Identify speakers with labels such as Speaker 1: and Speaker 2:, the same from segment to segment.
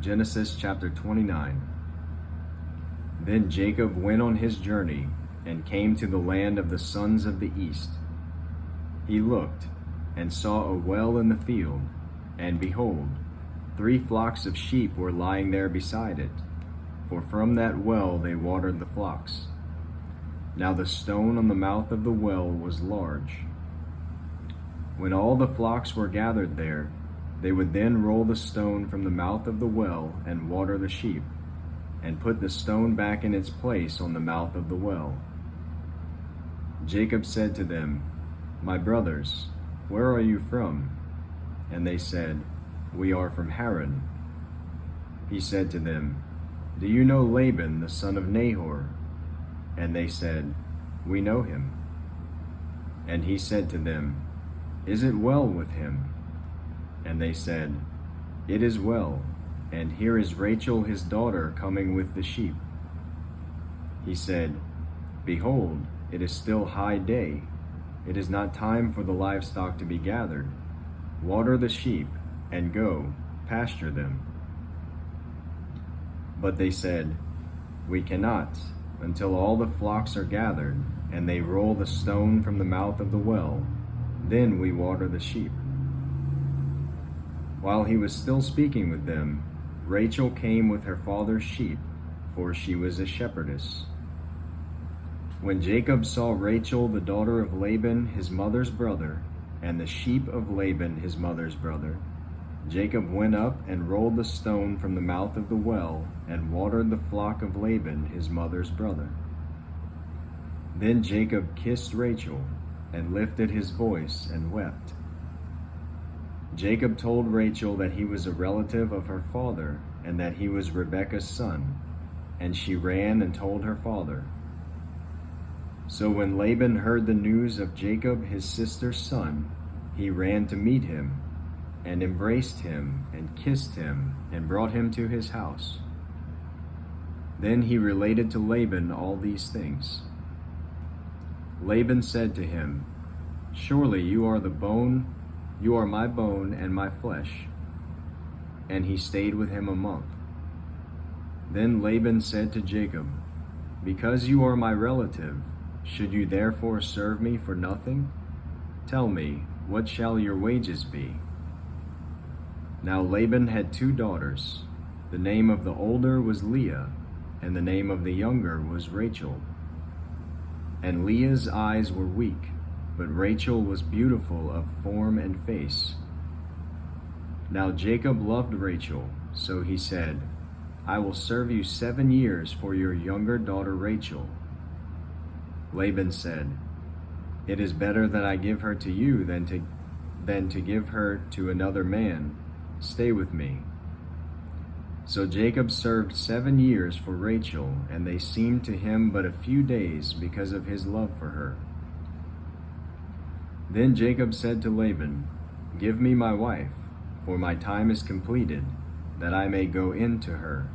Speaker 1: Genesis chapter 29. Then Jacob went on his journey and came to the land of the sons of the east. He looked and saw a well in the field, and behold, 3 flocks of sheep were lying there beside it, for from that well they watered the flocks. Now the stone on the mouth of the well was large. When all the flocks were gathered there, they would then roll the stone from the mouth of the well and water the sheep, and put the stone back in its place on the mouth of the well. Jacob said to them, "My brothers, where are you from?" And they said, "We are from Haran." He said to them, "Do you know Laban the son of Nahor?" And they said, "We know him." And he said to them, "Is it well with him?" And they said, "It is well, and here is Rachel his daughter coming with the sheep." He said, "Behold, it is still high day. It is not time for the livestock to be gathered. Water the sheep, and go, pasture them." But they said, "We cannot, until all the flocks are gathered, and they roll the stone from the mouth of the well. Then we water the sheep." While he was still speaking with them, Rachel came with her father's sheep, for she was a shepherdess. When Jacob saw Rachel the daughter of Laban his mother's brother, and the sheep of Laban his mother's brother, Jacob went up and rolled the stone from the mouth of the well, and watered the flock of Laban his mother's brother. Then Jacob kissed Rachel, and lifted his voice and wept. Jacob told Rachel that he was a relative of her father, and that he was Rebekah's son, and she ran and told her father. So when Laban heard the news of Jacob his sister's son, he ran to meet him, and embraced him, and kissed him, and brought him to his house. Then he related to Laban all these things. Laban said to him, "Surely you are my bone and my flesh." And he stayed with him a month. Then Laban said to Jacob, "Because you are my relative, should you therefore serve me for nothing? Tell me, what shall your wages be?" Now Laban had 2 daughters. The name of the older was Leah, and the name of the younger was Rachel. And Leah's eyes were weak, but Rachel was beautiful of form and face. Now Jacob loved Rachel, so he said, "I will serve you 7 years for your younger daughter Rachel." Laban said, "It is better that I give her to you than to give her to another man. Stay with me." So Jacob served 7 years for Rachel, and they seemed to him but a few days because of his love for her. Then Jacob said to Laban, "Give me my wife, for my time is completed, that I may go in to her."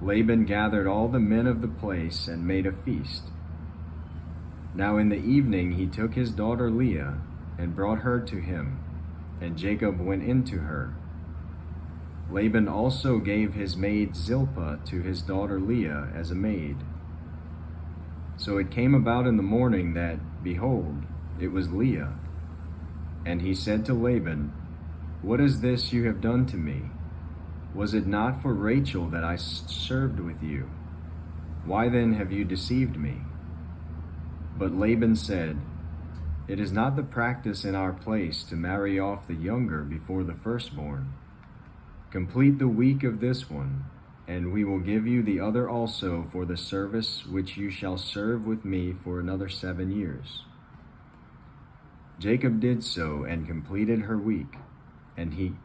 Speaker 1: Laban gathered all the men of the place and made a feast. Now in the evening he took his daughter Leah and brought her to him, and Jacob went in to her. Laban also gave his maid Zilpah to his daughter Leah as a maid. So it came about in the morning that, behold, it was Leah. And he said to Laban, "What is this you have done to me? Was it not for Rachel that I served with you? Why then have you deceived me?" But Laban said, "It is not the practice in our place to marry off the younger before the firstborn. Complete the week of this one, and we will give you the other also for the service which you shall serve with me for another 7 years." Jacob did so and completed her week, and he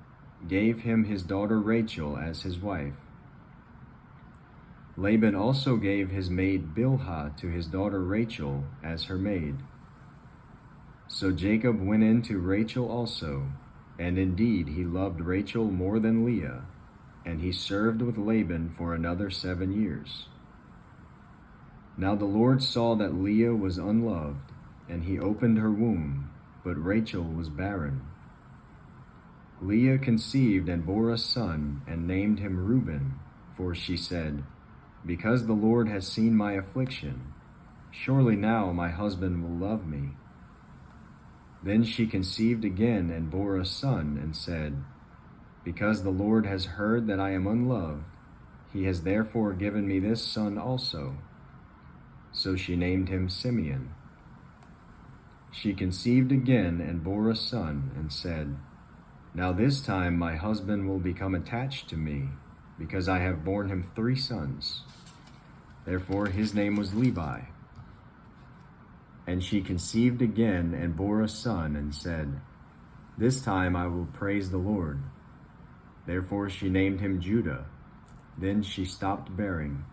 Speaker 1: gave him his daughter Rachel as his wife. Laban also gave his maid Bilhah to his daughter Rachel as her maid. So Jacob went in to Rachel also, and indeed he loved Rachel more than Leah, and he served with Laban for another 7 years. Now the Lord saw that Leah was unloved, and he opened her womb, but Rachel was barren. Leah conceived and bore a son, and named him Reuben, for she said, "Because the Lord has seen my affliction, surely now my husband will love me." Then she conceived again and bore a son, and said, "Because the Lord has heard that I am unloved, he has therefore given me this son also." So she named him Simeon. She conceived again and bore a son, and said, "Now this time my husband will become attached to me, because I have borne him 3 sons." Therefore his name was Levi. And she conceived again and bore a son, and said, "This time I will praise the Lord." Therefore she named him Judah. Then she stopped bearing.